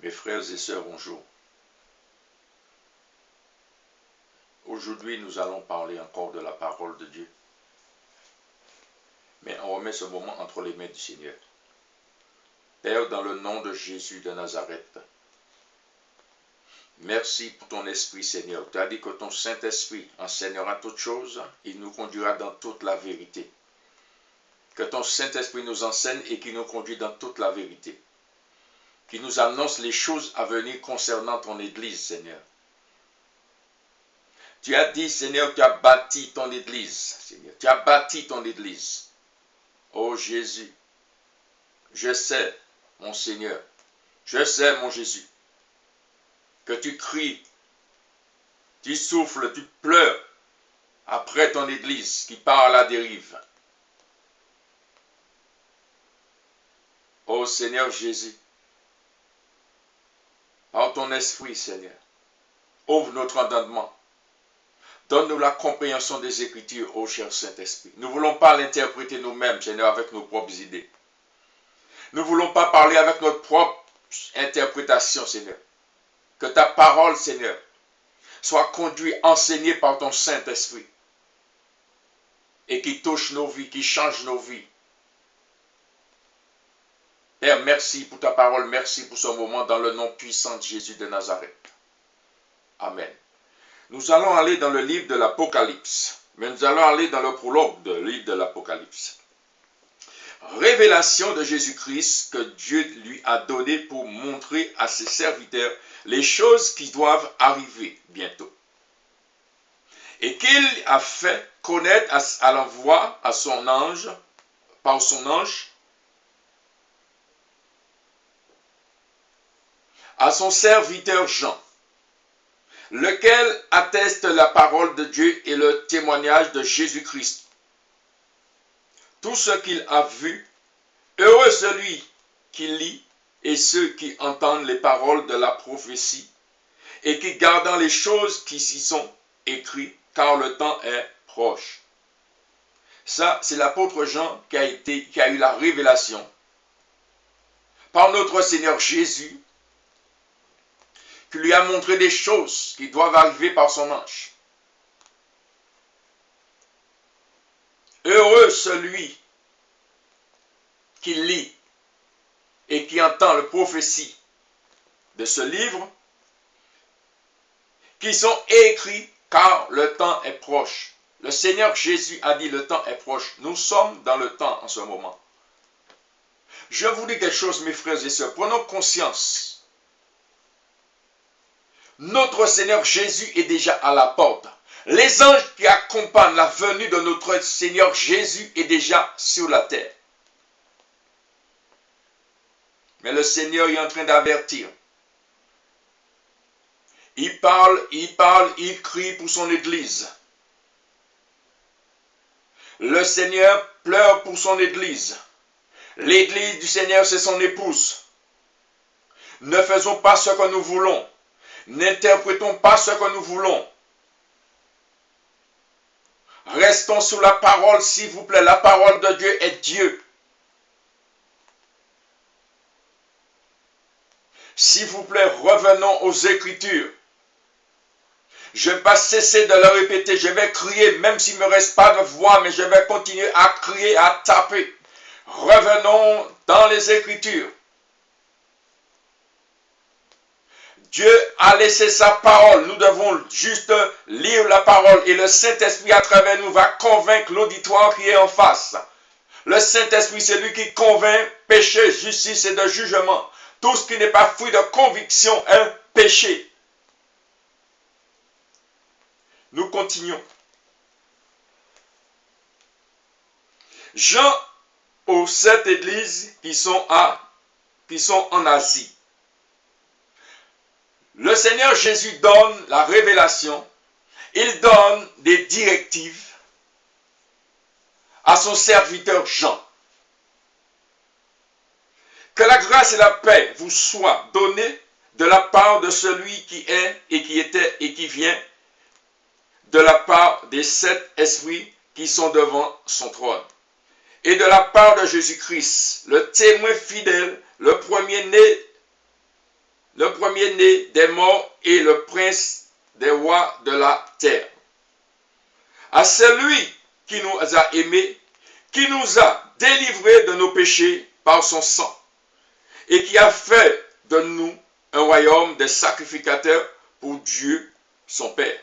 Mes frères et sœurs, bonjour. Aujourd'hui, nous allons parler encore de la parole de Dieu. Mais on remet ce moment entre les mains du Seigneur. Père, dans le nom de Jésus de Nazareth, merci pour ton esprit, Seigneur. Tu as dit que ton Saint-Esprit enseignera toutes choses, il nous conduira dans toute la vérité. Que ton Saint-Esprit nous enseigne et qu'il nous conduit dans toute la vérité. Qu'il nous annonce les choses à venir concernant ton Église, Seigneur. Tu as dit, Seigneur, tu as bâti ton Église, Seigneur. Tu as bâti ton Église. Oh Jésus, je sais, mon Seigneur, je sais, mon Jésus, que tu cries, tu souffles, tu pleures après ton Église qui part à la dérive. Oh Seigneur Jésus, par ton esprit, Seigneur, ouvre notre entendement. Donne-nous la compréhension des Écritures, ô cher Saint-Esprit. Nous ne voulons pas l'interpréter nous-mêmes, Seigneur, avec nos propres idées. Nous ne voulons pas parler avec notre propre interprétation, Seigneur. Que ta parole, Seigneur, soit conduite, enseignée par ton Saint-Esprit. Et qui touche nos vies, qui change nos vies. Père, merci pour ta parole, merci pour ce moment dans le nom puissant de Jésus de Nazareth. Amen. Nous allons aller dans le livre de l'Apocalypse, mais nous allons aller dans le prologue du livre de l'Apocalypse. Révélation de Jésus-Christ que Dieu lui a donné pour montrer à ses serviteurs les choses qui doivent arriver bientôt. Et qu'il a fait connaître à l'envoi à son ange, par son ange, à son serviteur Jean, lequel atteste la parole de Dieu et le témoignage de Jésus-Christ. Tout ce qu'il a vu, heureux celui qui lit et ceux qui entendent les paroles de la prophétie et qui gardent les choses qui s'y sont écrites, car le temps est proche. Ça, c'est l'apôtre Jean qui a eu la révélation par notre Seigneur Jésus, qui lui a montré des choses qui doivent arriver par son ange. Heureux celui qui lit et qui entend la prophétie de ce livre, qui sont écrits car le temps est proche. Le Seigneur Jésus a dit le temps est proche. Nous sommes dans le temps en ce moment. Je vous dis quelque chose, mes frères et sœurs. Prenons conscience. Notre Seigneur Jésus est déjà à la porte. Les anges qui accompagnent la venue de notre Seigneur Jésus est déjà sur la terre. Mais le Seigneur est en train d'avertir. Il parle, il crie pour son Église. Le Seigneur pleure pour son Église. L'Église du Seigneur, c'est son épouse. Ne faisons pas ce que nous voulons. N'interprétons pas ce que nous voulons. Restons sous la parole, s'il vous plaît. La parole de Dieu est Dieu. S'il vous plaît, revenons aux Écritures. Je ne vais pas cesser de le répéter. Je vais crier, même s'il ne me reste pas de voix, mais je vais continuer à crier, à taper. Revenons dans les Écritures. Dieu a laissé sa parole. Nous devons juste lire la parole et le Saint-Esprit à travers nous va convaincre l'auditoire qui est en face. Le Saint-Esprit, c'est lui qui convainc péché, justice et de jugement. Tout ce qui n'est pas fruit de conviction est péché. Nous continuons. Jean aux 7 églises qui sont en Asie. Le Seigneur Jésus donne la révélation, il donne des directives à son serviteur Jean. Que la grâce et la paix vous soient données de la part de celui qui est et qui était et qui vient, de la part des 7 esprits qui sont devant son trône, et de la part de Jésus-Christ, le témoin fidèle, le premier-né le premier-né des morts et le prince des rois de la terre. À celui qui nous a aimés, qui nous a délivrés de nos péchés par son sang, et qui a fait de nous un royaume des sacrificateurs pour Dieu, son Père.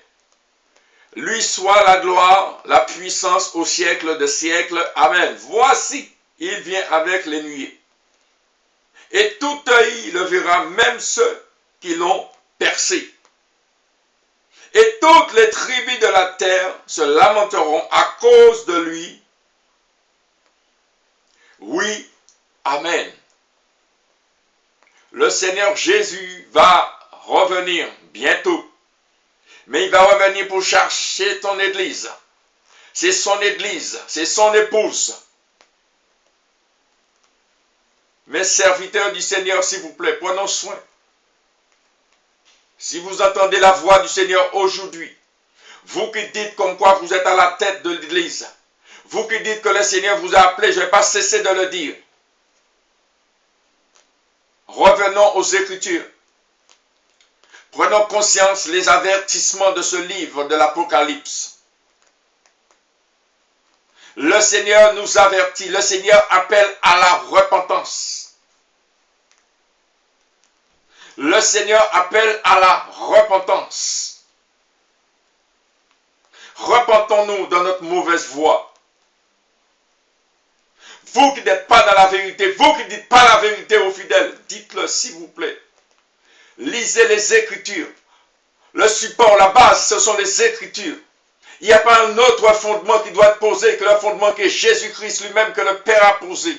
Lui soit la gloire, la puissance au siècle des siècles. Amen. Voici, il vient avec les nuées. Et tout œil le verra, même ceux qui l'ont percé. Et toutes les tribus de la terre se lamenteront à cause de lui. Oui, amen. Le Seigneur Jésus va revenir bientôt. Mais il va revenir pour chercher ton église. C'est son église, c'est son épouse. Mes serviteurs du Seigneur, s'il vous plaît, prenons soin. Si vous entendez la voix du Seigneur aujourd'hui, vous qui dites comme quoi vous êtes à la tête de l'église, vous qui dites que le Seigneur vous a appelé, je ne vais pas cesser de le dire. Revenons aux Écritures. Prenons conscience les avertissements de ce livre de l'Apocalypse. Le Seigneur nous avertit, le Seigneur appelle à la repentance. Le Seigneur appelle à la repentance. Repentons-nous de notre mauvaise voie. Vous qui n'êtes pas dans la vérité, vous qui ne dites pas la vérité aux fidèles, dites-le s'il vous plaît. Lisez les Écritures. Le support, la base, ce sont les Écritures. Il n'y a pas un autre fondement qui doit être posé que le fondement que Jésus-Christ lui-même, que le Père a posé.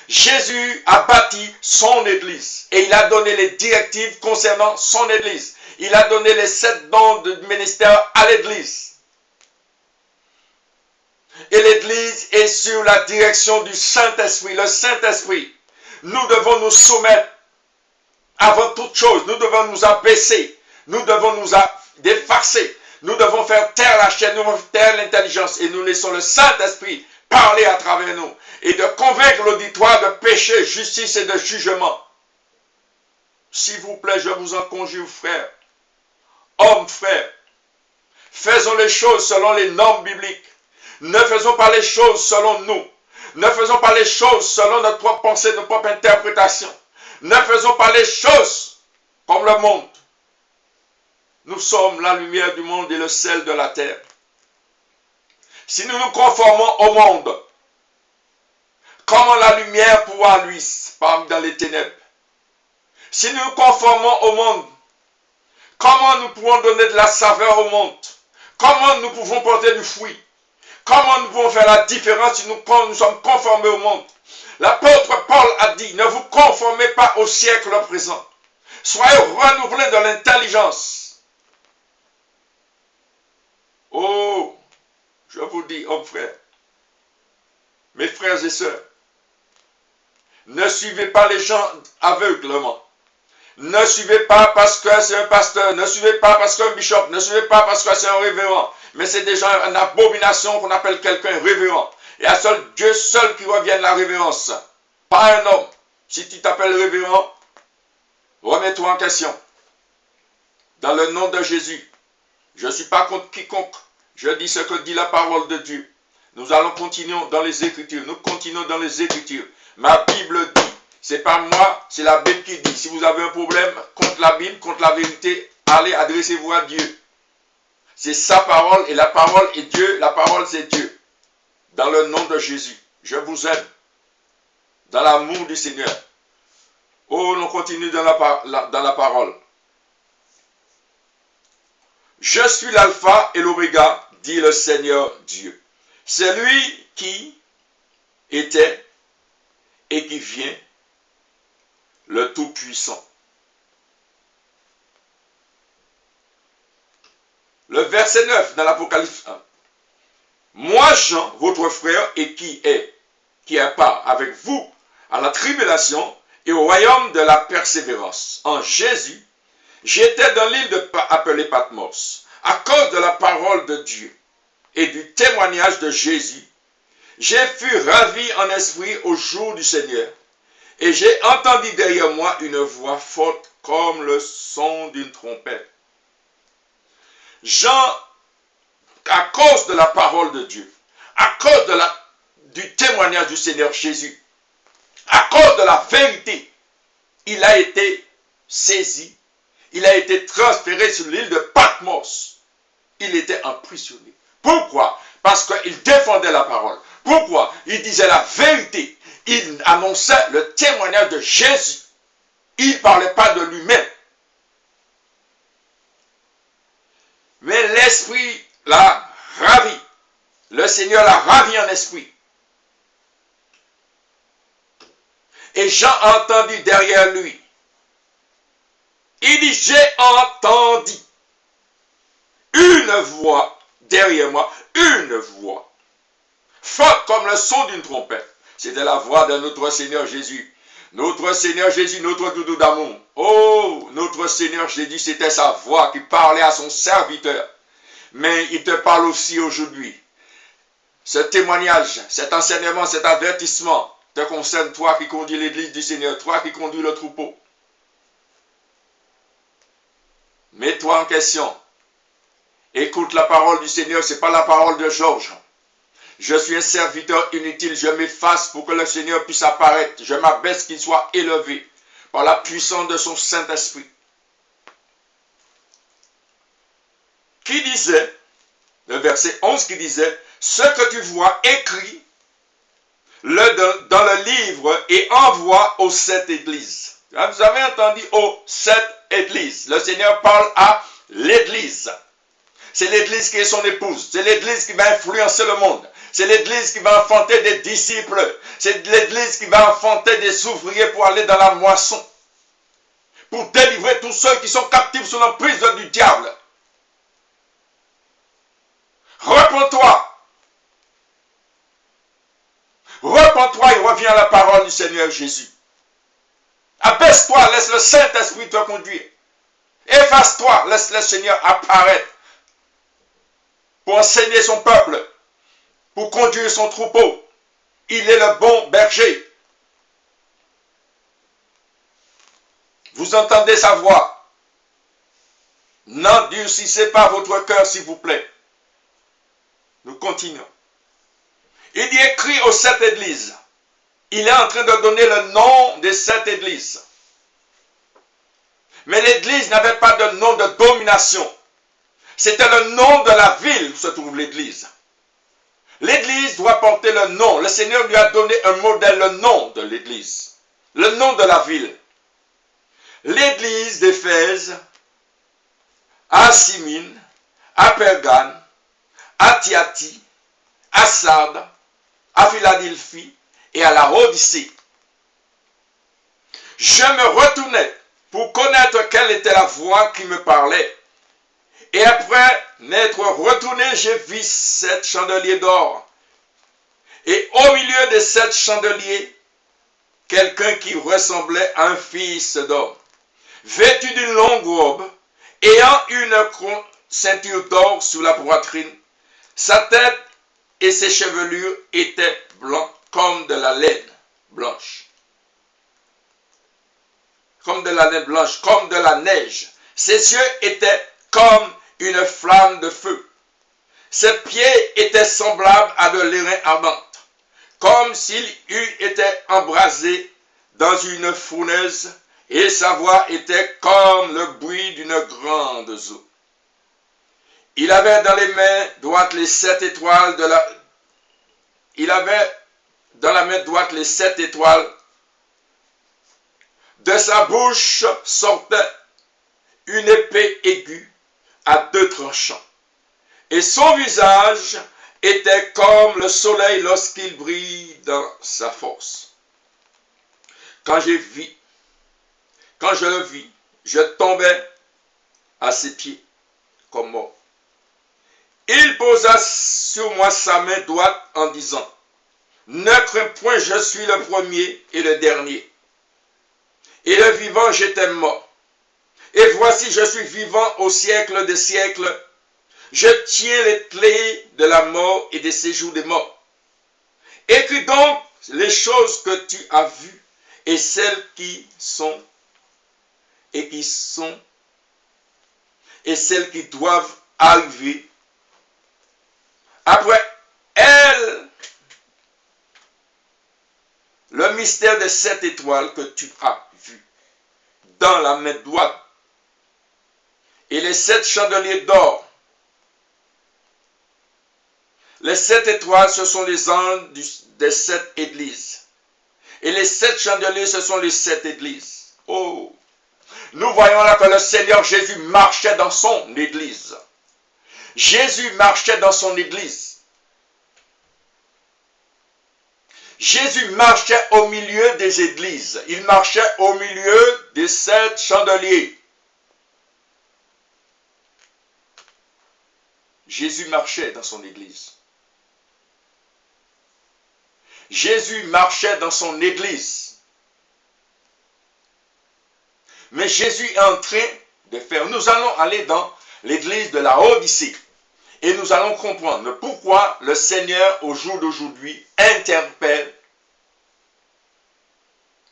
Jésus a bâti son Église et il a donné les directives concernant son Église. Il a donné les 7 dons de ministère à l'Église. Et l'Église est sur la direction du Saint-Esprit. Le Saint-Esprit, nous devons nous soumettre avant toute chose. Nous devons nous abaisser. Nous devons nous défarcer. Nous devons faire taire la chaîne, nous devons faire taire l'intelligence. Et nous laissons le Saint-Esprit parler à travers nous. Et de convaincre l'auditoire de péché, justice et de jugement. S'il vous plaît, je vous en conjure, frères. Hommes, frères. Faisons les choses selon les normes bibliques. Ne faisons pas les choses selon nous. Ne faisons pas les choses selon notre propre pensée, notre propre interprétation. Ne faisons pas les choses comme le monde. Nous sommes la lumière du monde et le sel de la terre. Si nous nous conformons au monde, comment la lumière pourra luire dans les ténèbres? Si nous nous conformons au monde, comment nous pouvons donner de la saveur au monde? Comment nous pouvons porter du fruit? Comment nous pouvons faire la différence si nous sommes conformés au monde? L'apôtre Paul a dit, ne vous conformez pas au siècle présent. Soyez renouvelés de l'intelligence. Oh, je vous dis, hommes frères, mes frères et sœurs, ne suivez pas les gens aveuglement. Ne suivez pas parce que c'est un pasteur, ne suivez pas parce qu'un bishop, ne suivez pas parce que c'est un révérend. Mais c'est déjà une abomination qu'on appelle quelqu'un révérend. Et à Dieu seul qui revient de la révérence. Pas un homme. Si tu t'appelles révérend, remets-toi en question. Dans le nom de Jésus. Je ne suis pas contre quiconque. Je dis ce que dit la parole de Dieu. Nous allons continuer dans les Écritures. Nous continuons dans les Écritures. Ma Bible dit. C'est pas moi, c'est la Bible qui dit. Si vous avez un problème contre la Bible, contre la vérité, allez, adressez-vous à Dieu. C'est sa parole et la parole est Dieu. La parole c'est Dieu. Dans le nom de Jésus, je vous aime. Dans l'amour du Seigneur. Oh, on continue dans la parole. Je suis l'alpha et l'oméga, dit le Seigneur Dieu. C'est lui qui était et qui vient, le Tout-Puissant. Le verset 9 dans l'Apocalypse 1. Moi, Jean, votre frère, et qui est part avec vous à la tribulation et au royaume de la persévérance. En Jésus, j'étais dans l'île appelée Patmos. À cause de la parole de Dieu et du témoignage de Jésus, j'ai fui ravi en esprit au jour du Seigneur. Et j'ai entendu derrière moi une voix forte comme le son d'une trompette. Jean, à cause de la parole de Dieu, à cause du témoignage du Seigneur Jésus, à cause de la vérité, il a été saisi, il a été transféré sur l'île de Patmos. Il était emprisonné. Pourquoi? Parce qu'il défendait la parole. Pourquoi? Il disait la vérité. Il annonçait le témoignage de Jésus. Il ne parlait pas de lui-même. Mais l'esprit l'a ravi. Le Seigneur l'a ravi en esprit. Et Jean a entendu derrière lui. Il dit, j'ai entendu une voix derrière moi, une voix, forte comme le son d'une trompette. C'était la voix de notre Seigneur Jésus. Notre Seigneur Jésus, notre doudou d'amour. Oh, notre Seigneur Jésus, c'était sa voix qui parlait à son serviteur. Mais il te parle aussi aujourd'hui. Ce témoignage, cet enseignement, cet avertissement te concerne, toi qui conduis l'église du Seigneur, toi qui conduis le troupeau. Mets-toi en question. Écoute la parole du Seigneur, ce n'est pas la parole de Georges. Je suis un serviteur inutile, je m'efface pour que le Seigneur puisse apparaître. Je m'abaisse qu'il soit élevé par la puissance de son Saint-Esprit. Qui disait, le verset 11 qui disait, ce que tu vois écrit dans le livre et envoie aux 7 églises. Vous avez entendu aux 7 églises. Le Seigneur parle à l'église. C'est l'église qui est son épouse. C'est l'église qui va influencer le monde. C'est l'église qui va enfanter des disciples. C'est l'église qui va enfanter des ouvriers pour aller dans la moisson. Pour délivrer tous ceux qui sont captifs sous l'emprise du diable. Repends-toi. Repends-toi et reviens à la parole du Seigneur Jésus. Abaisse-toi, laisse le Saint-Esprit te conduire. Efface-toi, laisse le Seigneur apparaître. Pour enseigner son peuple, pour conduire son troupeau. Il est le bon berger. Vous entendez sa voix. N'endurcissez pas votre cœur, s'il vous plaît. Nous continuons. Il dit écrit aux 7 églises. Il est en train de donner le nom des 7 églises. Mais l'église n'avait pas de nom de domination. C'était le nom de la ville où se trouve l'église. L'église doit porter le nom. Le Seigneur lui a donné un modèle, le nom de l'église. Le nom de la ville. L'église d'Éphèse, à Simine, à Pergame, à Thyatire, à Sardes, à Philadelphie et à la Odyssée. Je me retournai pour connaître quelle était la voix qui me parlait. Et après m'être retourné, j'ai vu 7 chandeliers d'or. Et au milieu de 7 chandeliers, quelqu'un qui ressemblait à un fils d'homme, vêtu d'une longue robe, ayant une ceinture d'or sous la poitrine. Sa tête et ses chevelures étaient blancs comme de la laine blanche. Comme de la laine blanche, comme de la neige. Ses yeux étaient comme une flamme de feu. Ses pieds étaient semblables à de l'airain ardente, comme s'il eût été embrasé dans une fournaise, et sa voix était comme le bruit d'une grande eau. Il avait dans les mains droites les 7 étoiles de la... Il avait dans la main droite les 7 étoiles. De sa bouche sortait une épée aiguë à 2 tranchants. Et son visage était comme le soleil lorsqu'il brille dans sa force. Quand je le vis, je tombais à ses pieds comme mort. Il posa sur moi sa main droite en disant, « Ne crains point, je suis le premier et le dernier. Et le vivant, j'étais mort. Et voici, je suis vivant au siècle des siècles. Je tiens les clés de la mort et des séjours des morts. Écris donc les choses que tu as vues et celles qui sont et celles qui doivent arriver après elles, le mystère des 7 étoiles que tu as vu dans la main droite et les 7 chandeliers d'or. Les 7 étoiles, ce sont les anges des 7 églises. Et les 7 chandeliers, ce sont les 7 églises. Oh! Nous voyons là que le Seigneur Jésus marchait dans son église. Jésus marchait dans son église. Jésus marchait au milieu des églises. Il marchait au milieu des 7 chandeliers. Jésus marchait dans son église. Jésus marchait dans son église. Mais Jésus est en train de faire. Nous allons aller dans l'église de la Odyssée. Et nous allons comprendre pourquoi le Seigneur, au jour d'aujourd'hui, interpelle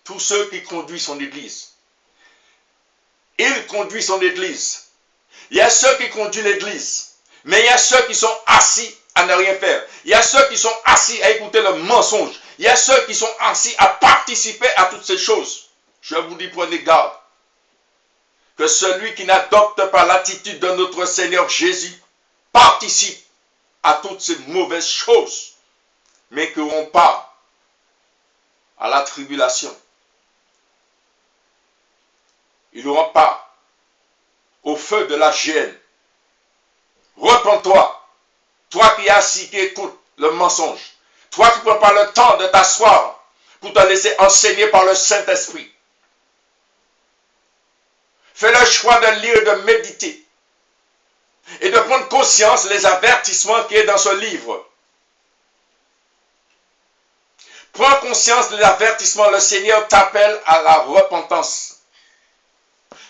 tous ceux qui conduisent son église. Il conduit son église. Il y a ceux qui conduisent l'église. Mais il y a ceux qui sont assis à ne rien faire. Il y a ceux qui sont assis à écouter le mensonge. Il y a ceux qui sont assis à participer à toutes ces choses. Je vous dis, prenez garde. Que celui qui n'adopte pas l'attitude de notre Seigneur Jésus participe à toutes ces mauvaises choses, mais que l'on part à la tribulation. Il n'aura pas au feu de la géhenne. Repends-toi, toi qui es assis, qui écoute le mensonge, toi qui ne prends pas le temps de t'asseoir pour te laisser enseigner par le Saint-Esprit. Fais le choix de lire et de méditer et de prendre conscience des avertissements qui est dans ce livre. Prends conscience des avertissements. Le Seigneur t'appelle à la repentance.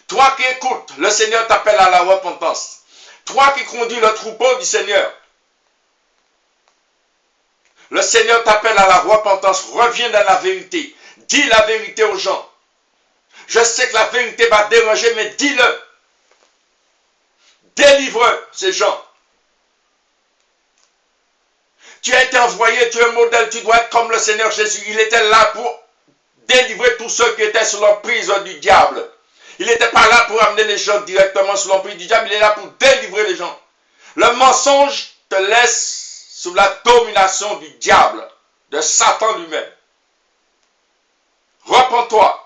Toi qui écoutes, le Seigneur t'appelle à la repentance. Toi qui conduis le troupeau du Seigneur, le Seigneur t'appelle à la repentance. Reviens dans la vérité. Dis la vérité aux gens. Je sais que la vérité va déranger, mais dis-le. Délivre ces gens. Tu as été envoyé, tu es un modèle, tu dois être comme le Seigneur Jésus. Il était là pour délivrer tous ceux qui étaient sous l'emprise du diable. Il n'était pas là pour amener les gens directement sous l'emprise du diable, il est là pour délivrer les gens. Le mensonge te laisse sous la domination du diable, de Satan lui-même. Repends-toi.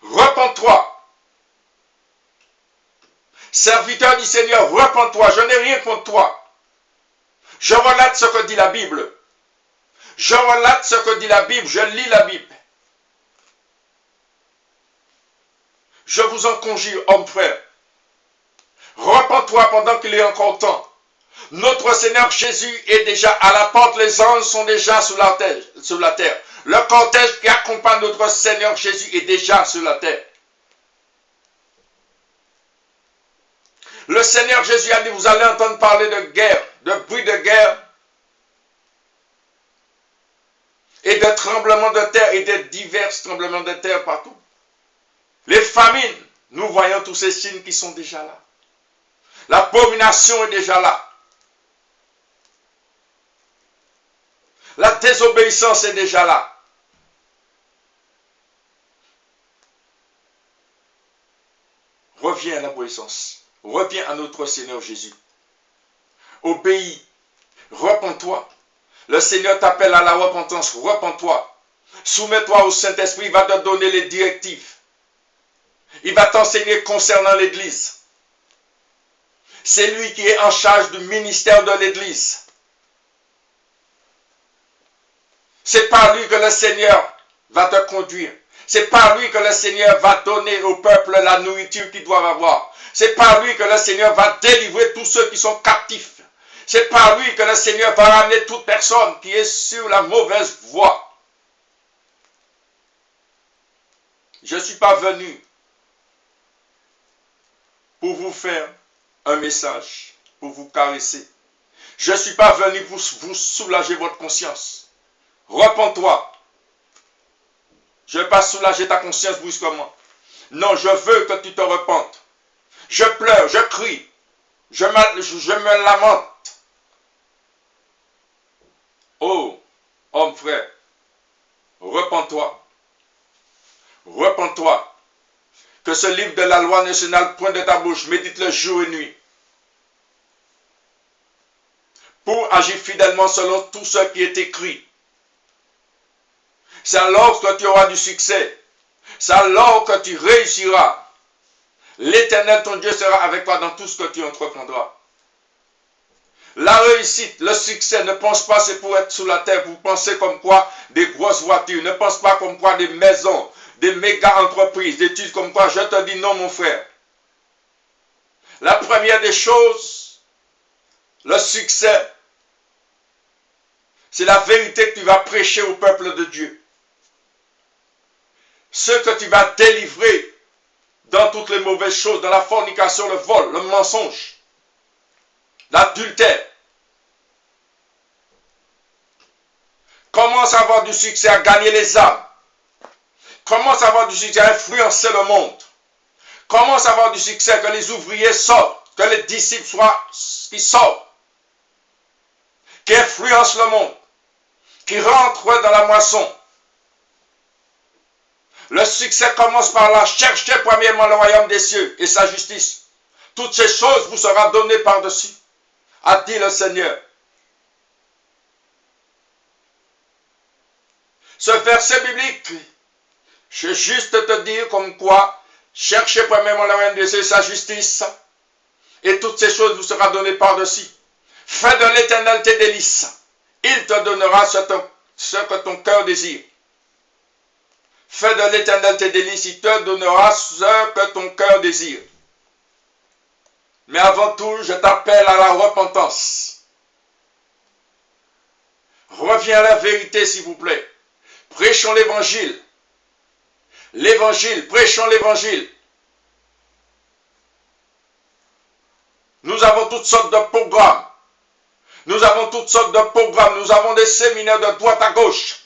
Repends-toi. Serviteur du Seigneur, repends-toi. Je n'ai rien contre toi. Je relate ce que dit la Bible. Je relate ce que dit la Bible. Je lis la Bible. Je vous en conjure, homme frère. Repends-toi pendant qu'il est encore temps. Notre Seigneur Jésus est déjà à la porte. Les anges sont déjà sur la terre. Le cortège qui accompagne notre Seigneur Jésus est déjà sur la terre. Le Seigneur Jésus a dit, vous allez entendre parler de guerre, de bruit de guerre, et de tremblements de terre, et de divers tremblements de terre partout. Les famines, nous voyons tous ces signes qui sont déjà là. L'abomination est déjà là. La désobéissance est déjà là. Reviens à l'obéissance. Reviens à notre Seigneur Jésus. Obéis. Repends-toi. Le Seigneur t'appelle à la repentance. Repends-toi. Soumets-toi au Saint-Esprit. Il va te donner les directives. Il va t'enseigner concernant l'Église. C'est lui qui est en charge du ministère de l'Église. C'est par lui que le Seigneur va te conduire. C'est par lui que le Seigneur va donner au peuple la nourriture qu'ils doivent avoir. C'est par lui que le Seigneur va délivrer tous ceux qui sont captifs. C'est par lui que le Seigneur va ramener toute personne qui est sur la mauvaise voie. Je ne suis pas venu pour vous faire un message, pour vous caresser. Je ne suis pas venu pour vous soulager votre conscience. Repends-toi. Je ne veux pas soulager ta conscience brusquement. Non, je veux que tu te repentes. Je pleure, je crie, je me lamente. Oh, homme frère, repens-toi. Repens-toi. Que ce livre de la loi nationale point de ta bouche, médite-le jour et nuit. Pour agir fidèlement selon tout ce qui est écrit. C'est alors que tu auras du succès. C'est alors que tu réussiras. L'Éternel, ton Dieu, sera avec toi dans tout ce que tu entreprendras. La réussite, le succès, ne pense pas c'est pour être sous la terre. Vous pensez comme quoi des grosses voitures. Ne pense pas comme quoi des maisons, des méga entreprises, des études comme quoi. Je te dis non, mon frère. La première des choses, le succès, c'est la vérité que tu vas prêcher au peuple de Dieu. Ce que tu vas délivrer dans toutes les mauvaises choses, dans la fornication, le vol, le mensonge, l'adultère. Commence à avoir du succès à gagner les âmes. Commence à avoir du succès à influencer le monde. Commence à avoir du succès que les ouvriers sortent, que les disciples qui sortent, qui influencent le monde, qui rentrent dans la moisson. Le succès commence par là. Cherchez premièrement le royaume des cieux et sa justice. Toutes ces choses vous seront données par-dessus, a dit le Seigneur. Ce verset biblique, je vais juste te dire comme quoi, cherchez premièrement le royaume des cieux et sa justice, et toutes ces choses vous seront données par-dessus. Fais de l'Éternel tes délices. Il te donnera ce que ton cœur désire. Fais de l'Éternel tes délices, il te donnera ce que ton cœur désire. Mais avant tout, je t'appelle à la repentance. Reviens à la vérité, s'il vous plaît. Prêchons l'évangile. L'évangile, prêchons l'évangile. Nous avons toutes sortes de programmes. Nous avons toutes sortes de programmes. Nous avons des séminaires de droite à gauche.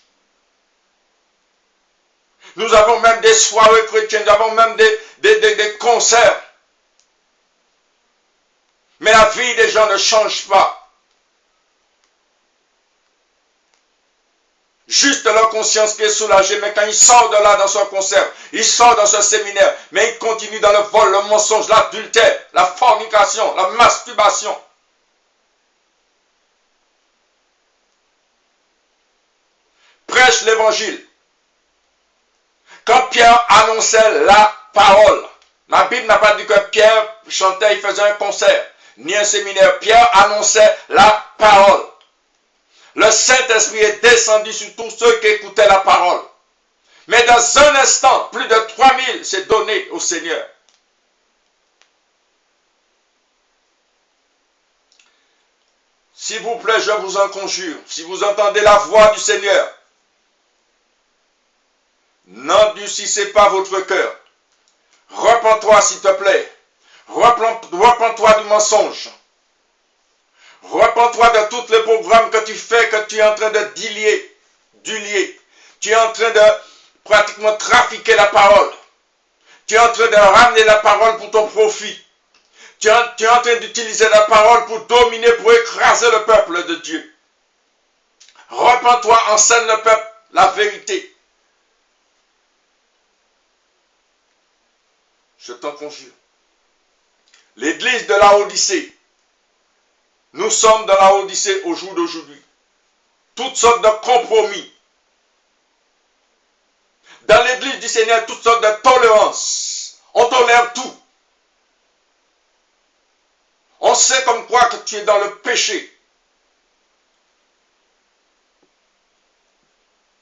Nous avons même des soirées chrétiennes. Nous avons même des concerts. Mais la vie des gens ne change pas. Juste leur conscience qui est soulagée, mais quand il sort de là dans son concert, il sort dans ce séminaire, mais il continue dans le vol, le mensonge, l'adultère, la fornication, la masturbation. Prêche l'évangile. Quand Pierre annonçait la parole, ma Bible n'a pas dit que Pierre chantait, il faisait un concert, ni un séminaire. Pierre annonçait la parole. Le Saint-Esprit est descendu sur tous ceux qui écoutaient la parole. Mais dans un instant, plus de 3000 s'est donné au Seigneur. S'il vous plaît, je vous en conjure, si vous entendez la voix du Seigneur, n'endurcissez pas votre cœur. Repens-toi, s'il te plaît. Repens-toi du mensonge. Repens-toi de tous les programmes que tu fais, que tu es en train de diluer. Tu es en train de pratiquement trafiquer la parole. Tu es en train de ramener la parole pour ton profit. Tu es en train d'utiliser la parole pour dominer, pour écraser le peuple de Dieu. Repens-toi, enseigne le peuple la vérité. Je t'en conjure. L'église de la Odyssée. Nous sommes dans la Odyssée au jour d'aujourd'hui. Toutes sortes de compromis. Dans l'église du Seigneur, toutes sortes de tolérances. On tolère tout. On sait comme quoi que tu es dans le péché.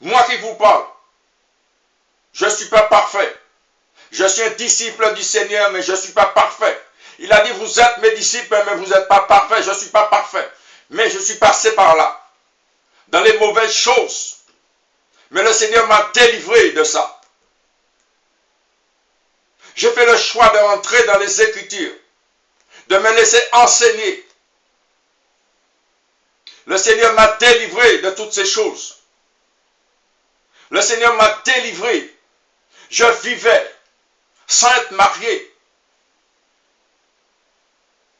Moi qui vous parle, je ne suis pas parfait. Je suis un disciple du Seigneur, mais je ne suis pas parfait. Il a dit, vous êtes mes disciples, mais vous n'êtes pas parfaits. Je ne suis pas parfait. Mais je suis passé par là. Dans les mauvaises choses. Mais le Seigneur m'a délivré de ça. J'ai fait le choix de rentrer dans les Écritures. De me laisser enseigner. Le Seigneur m'a délivré de toutes ces choses. Le Seigneur m'a délivré. Je vivais sans être marié.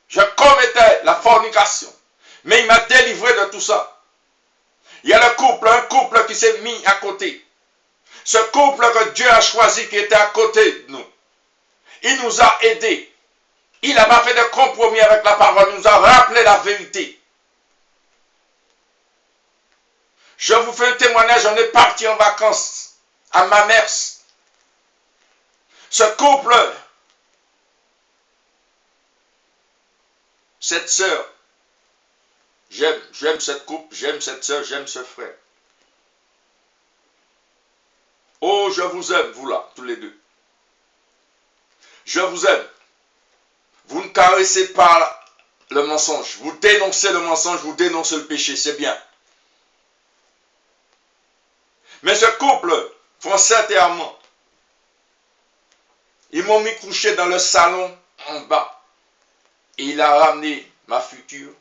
Je commettais la fornication. Mais il m'a délivré de tout ça. Il y a un couple qui s'est mis à côté. Ce couple que Dieu a choisi qui était à côté de nous. Il nous a aidés. Il n'a pas fait de compromis avec la parole. Il nous a rappelé la vérité. Je vous fais un témoignage. On est parti en vacances à Mamers. Ce couple, cette sœur, j'aime cette couple, j'aime cette sœur, j'aime ce frère. Oh, je vous aime, vous là, tous les deux. Je vous aime. Vous ne caressez pas le mensonge. Vous dénoncez le mensonge, vous dénoncez le péché, c'est bien. Mais ce couple, sincèrement, ils m'ont mis couché dans le salon en bas. Et il a ramené ma future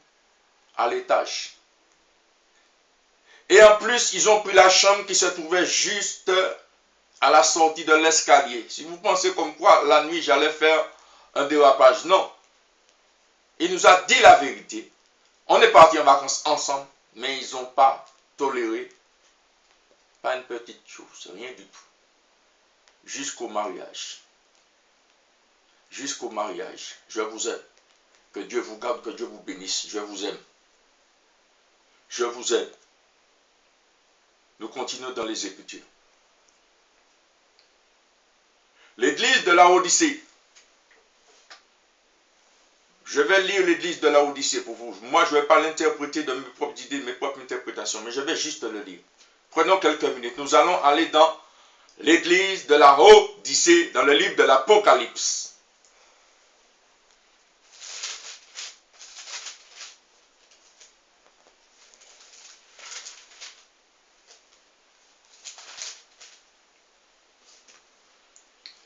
à l'étage. Et en plus, ils ont pris la chambre qui se trouvait juste à la sortie de l'escalier. Si vous pensez comme quoi, la nuit, j'allais faire un dérapage. Non. Il nous a dit la vérité. On est parti en vacances ensemble, mais ils n'ont pas toléré. Pas une petite chose, rien du tout. Jusqu'au mariage. Jusqu'au mariage. Je vous aime. Que Dieu vous garde, que Dieu vous bénisse. Je vous aime. Je vous aime. Nous continuons dans les Écritures. L'église de Laodicée. Je vais lire l'église de Laodicée pour vous. Moi, je ne vais pas l'interpréter de mes propres idées, de mes propres interprétations, mais je vais juste le lire. Prenons quelques minutes. Nous allons aller dans l'église de Laodicée, dans le livre de l'Apocalypse.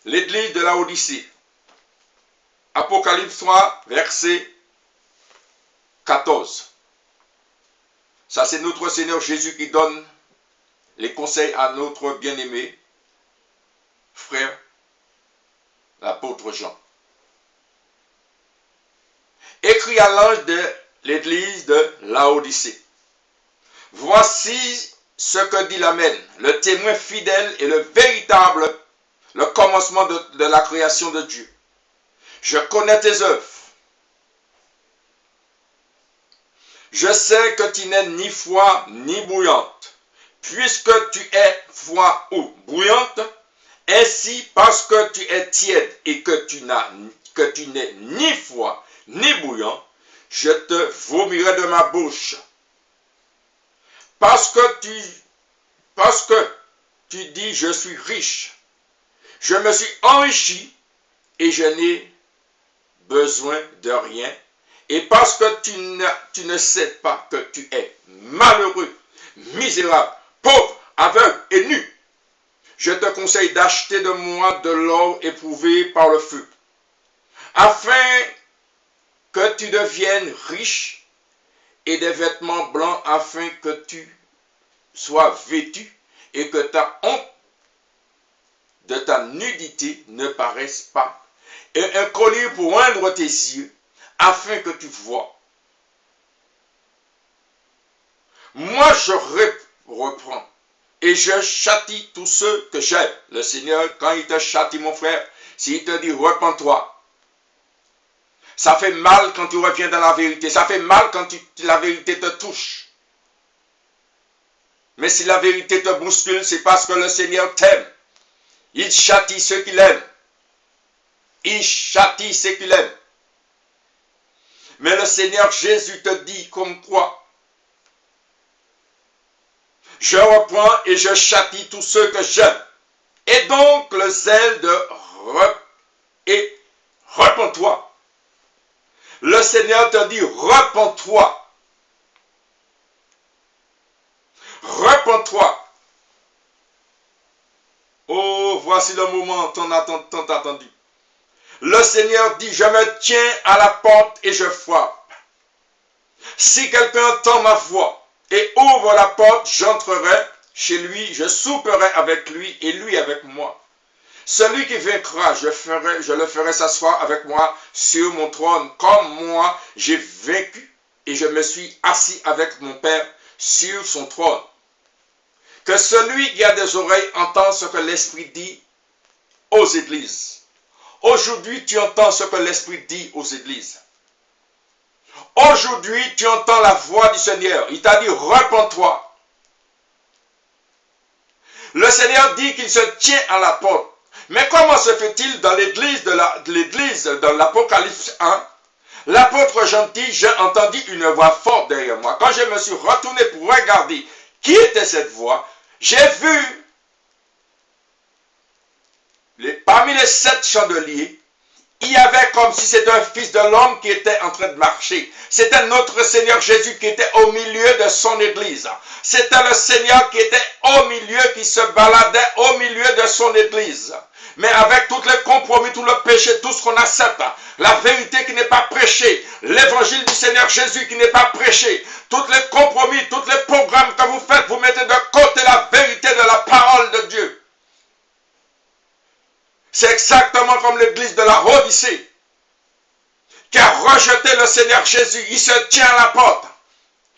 L'église de Laodicée. Apocalypse 3, verset 14. Ça, c'est notre Seigneur Jésus qui donne les conseils à notre bien-aimé frère, l'apôtre Jean. Écrit à l'ange de l'église de Laodicée. Voici ce que dit l'Amen, le témoin fidèle et le véritable, le commencement de la création de Dieu. Je connais tes œuvres. Je sais que tu n'es ni froide ni bouillante. Puisque tu es froide ou bouillante, ainsi parce que tu es tiède et que tu n'es ni froid ni bouillant, je te vomirai de ma bouche. Parce que tu dis je suis riche, je me suis enrichi et je n'ai besoin de rien. Et parce que tu ne sais pas que tu es malheureux, misérable, pauvre, aveugle et nu, je te conseille d'acheter de moi de l'or éprouvé par le feu, afin que tu deviennes riche, et des vêtements blancs afin que tu sois vêtu et que ta honte de ta nudité ne paraisse pas, et un collier pour oindre tes yeux, afin que tu vois. Moi, je reprends et je châtie tous ceux que j'aime. Le Seigneur, quand il te châtie, mon frère, s'il te dit repens-toi, ça fait mal quand tu reviens dans la vérité. Ça fait mal quand la vérité te touche. Mais si la vérité te bouscule, c'est parce que le Seigneur t'aime. Il châtie ceux qu'il aime. Il châtie ceux qu'il aime. Mais le Seigneur Jésus te dit comme quoi? Je reprends et je châtie tous ceux que j'aime. Et donc le zèle de repens-toi. Le Seigneur te dit repens-toi. Repens-toi. Oh, voici le moment tant attendu. Le Seigneur dit, je me tiens à la porte et je frappe. Si quelqu'un entend ma voix et ouvre la porte, j'entrerai chez lui, je souperai avec lui et lui avec moi. Celui qui vaincra, je le ferai s'asseoir avec moi sur mon trône, comme moi j'ai vaincu et je me suis assis avec mon Père sur son trône. Que celui qui a des oreilles entende ce que l'Esprit dit aux églises. Aujourd'hui, tu entends ce que l'Esprit dit aux églises. Aujourd'hui, tu entends la voix du Seigneur. Il t'a dit, repens-toi. Le Seigneur dit qu'il se tient à la porte. Mais comment se fait-il dans l'église dans l'Apocalypse 1? L'apôtre Jean dit, j'ai entendu une voix forte derrière moi. Quand je me suis retourné pour regarder qui était cette voix, j'ai vu parmi les 7 chandeliers, il y avait comme si c'était un fils de l'homme qui était en train de marcher. C'était notre Seigneur Jésus qui était au milieu de son église. C'était le Seigneur qui était au milieu, qui se baladait au milieu de son église. Mais avec tous les compromis, tout le péché, tout ce qu'on accepte, la vérité qui n'est pas prêchée, l'évangile du Seigneur Jésus qui n'est pas prêché, tous les compromis, tous les programmes que vous faites, vous mettez de côté la vérité de la parole de Dieu. C'est exactement comme l'église de la Odyssée qui a rejeté le Seigneur Jésus. Il se tient à la porte.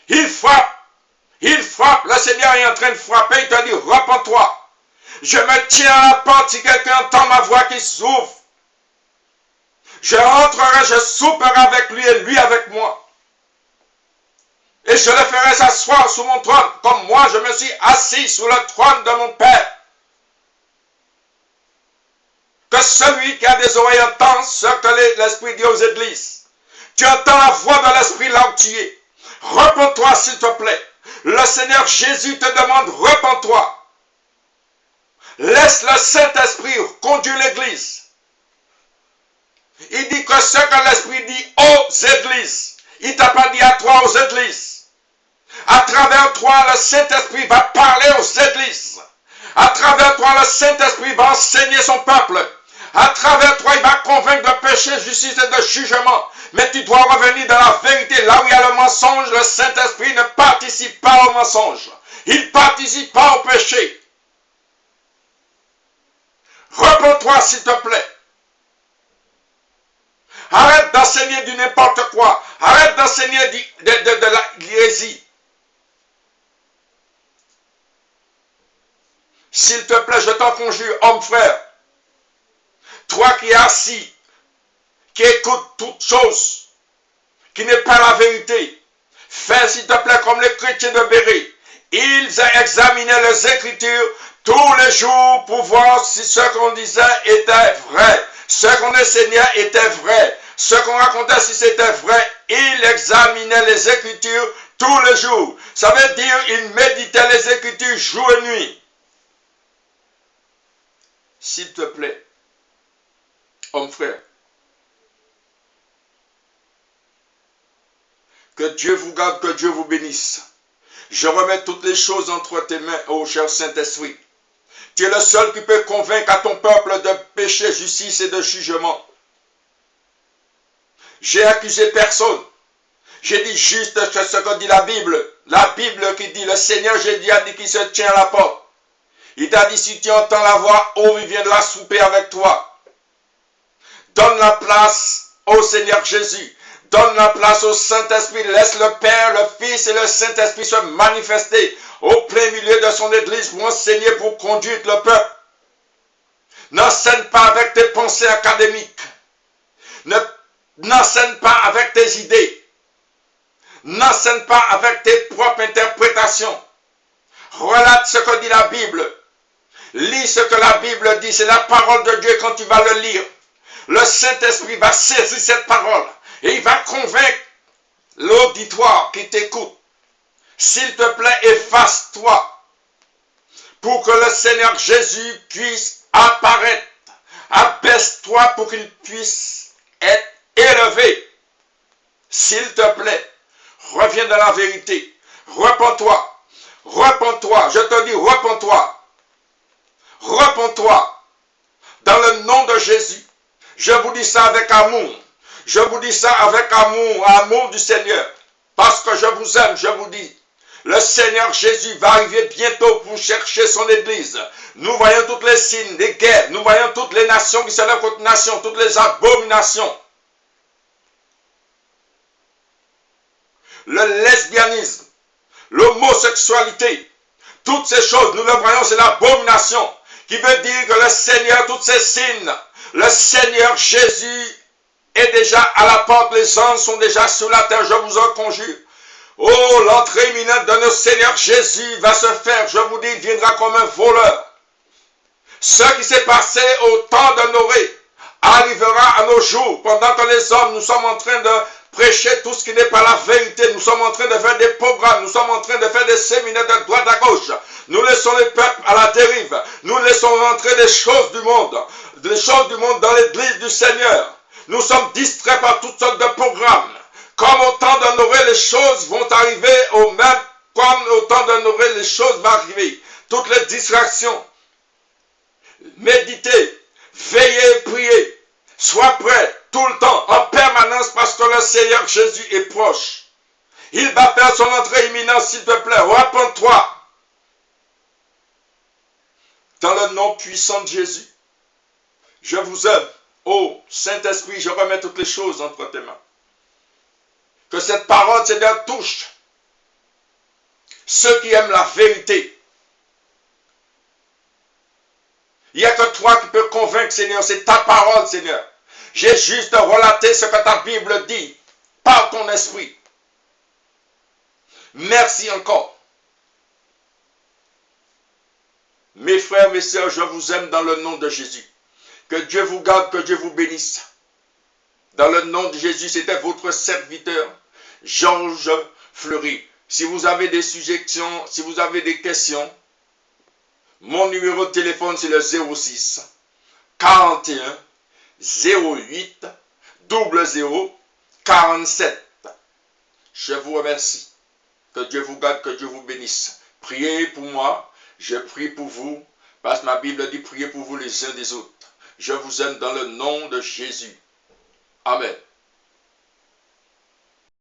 Il frappe. Il frappe. Le Seigneur est en train de frapper. Il te dit, repens-toi. Je me tiens à la porte. Si quelqu'un entend ma voix qui s'ouvre, je rentrerai, je souperai avec lui et lui avec moi. Et je le ferai s'asseoir sous mon trône, comme moi je me suis assis sous le trône de mon Père. Que celui qui a des oreilles entende ce que l'Esprit dit aux églises. Tu entends la voix de l'Esprit là où tu es. Repens-toi s'il te plaît. Le Seigneur Jésus te demande, repens-toi. Laisse le Saint-Esprit conduire l'église. Il dit que ce que l'Esprit dit aux églises, il ne t'a pas dit à toi aux églises. À travers toi, le Saint-Esprit va parler aux églises. À travers toi, le Saint-Esprit va enseigner son peuple. À travers toi, il va convaincre de péché, justice et de jugement. Mais tu dois revenir dans la vérité. Là où il y a le mensonge, le Saint-Esprit ne participe pas au mensonge. Il ne participe pas au péché. Repens-toi s'il te plaît. Arrête d'enseigner du n'importe quoi. Arrête d'enseigner de l'hérésie. S'il te plaît, je t'en conjure, homme frère. Toi qui es assis, qui écoute toutes choses, qui n'est pas la vérité, fais s'il te plaît comme les chrétiens de Béret. Ils examinaient les Écritures tous les jours pour voir si ce qu'on disait était vrai. Ce qu'on enseignait était vrai. Ce qu'on racontait, si c'était vrai, ils examinaient les Écritures tous les jours. Ça veut dire qu'ils méditaient les Écritures jour et nuit. S'il te plaît, homme frère, que Dieu vous garde, que Dieu vous bénisse. Je remets toutes les choses entre tes mains, ô cher Saint-Esprit. Tu es le seul qui peut convaincre à ton peuple de péché, justice et de jugement. J'ai accusé personne. J'ai dit juste ce que dit la Bible. La Bible qui dit, le Seigneur Jésus a dit qu'il se tient à la porte. Il t'a dit, si tu entends la voix, il viendra souper avec toi. Donne la place au Seigneur Jésus. Donne la place au Saint-Esprit. Laisse le Père, le Fils et le Saint-Esprit se manifester au plein milieu de son église pour enseigner, pour conduire le peuple. N'enseigne pas avec tes pensées académiques. N'enseigne pas avec tes idées. N'enseigne pas avec tes propres interprétations. Relate ce que dit la Bible. Lis ce que la Bible dit. C'est la parole de Dieu. Quand tu vas le lire, le Saint-Esprit va saisir cette parole et il va convaincre l'auditoire qui t'écoute. S'il te plaît, efface-toi pour que le Seigneur Jésus puisse apparaître. Abaisse-toi pour qu'il puisse être élevé. S'il te plaît, reviens dans la vérité. Repens-toi. Repens-toi. Je te dis, repens-toi. Repens-toi. Dans le nom de Jésus. Je vous dis ça avec amour. Je vous dis ça avec amour, amour du Seigneur. Parce que je vous aime, je vous dis. Le Seigneur Jésus va arriver bientôt pour chercher son Église. Nous voyons toutes les signes des guerres. Nous voyons toutes les nations qui se lèvent contre nations, toutes les abominations. Le lesbianisme, l'homosexualité, toutes ces choses, nous le voyons, c'est l'abomination, qui veut dire que le Seigneur, toutes ces signes, le Seigneur Jésus est déjà à la porte, les anges sont déjà sur la terre, je vous en conjure. Oh, l'entrée imminente de notre Seigneur Jésus va se faire, je vous dis, il viendra comme un voleur. Ce qui s'est passé au temps de Noé arrivera à nos jours, pendant que les hommes, nous sommes en train de prêcher tout ce qui n'est pas la vérité. Nous sommes en train de faire des programmes, nous sommes en train de faire des séminaires de droite à gauche. Nous laissons les peuples à la dérive. Nous laissons rentrer des choses du monde dans l'église du Seigneur. Nous sommes distraits par toutes sortes de programmes. Comme au temps de Noé, les choses vont arriver comme au temps de Noé, les choses vont arriver. Toutes les distractions. Méditez, veillez, priez. Sois prêt tout le temps, en permanence, parce que le Seigneur Jésus est proche. Il va faire son entrée imminente, s'il te plaît. Repends-toi. Dans le nom puissant de Jésus, je vous aime. Oh, Saint-Esprit, je remets toutes les choses entre tes mains. Que cette parole, Seigneur, touche ceux qui aiment la vérité. Il n'y a que toi qui peux convaincre, Seigneur. C'est ta parole, Seigneur. J'ai juste relaté ce que ta Bible dit par ton esprit. Merci encore. Mes frères, mes sœurs, je vous aime dans le nom de Jésus. Que Dieu vous garde, que Dieu vous bénisse. Dans le nom de Jésus, c'était votre serviteur, Georges Fleury. Si vous avez des suggestions, si vous avez des questions, mon numéro de téléphone, c'est le 06 41 08 00 47. Je vous remercie. Que Dieu vous garde, que Dieu vous bénisse. Priez pour moi, je prie pour vous, parce que ma Bible dit priez pour vous les uns des autres. Je vous aime dans le nom de Jésus. Amen.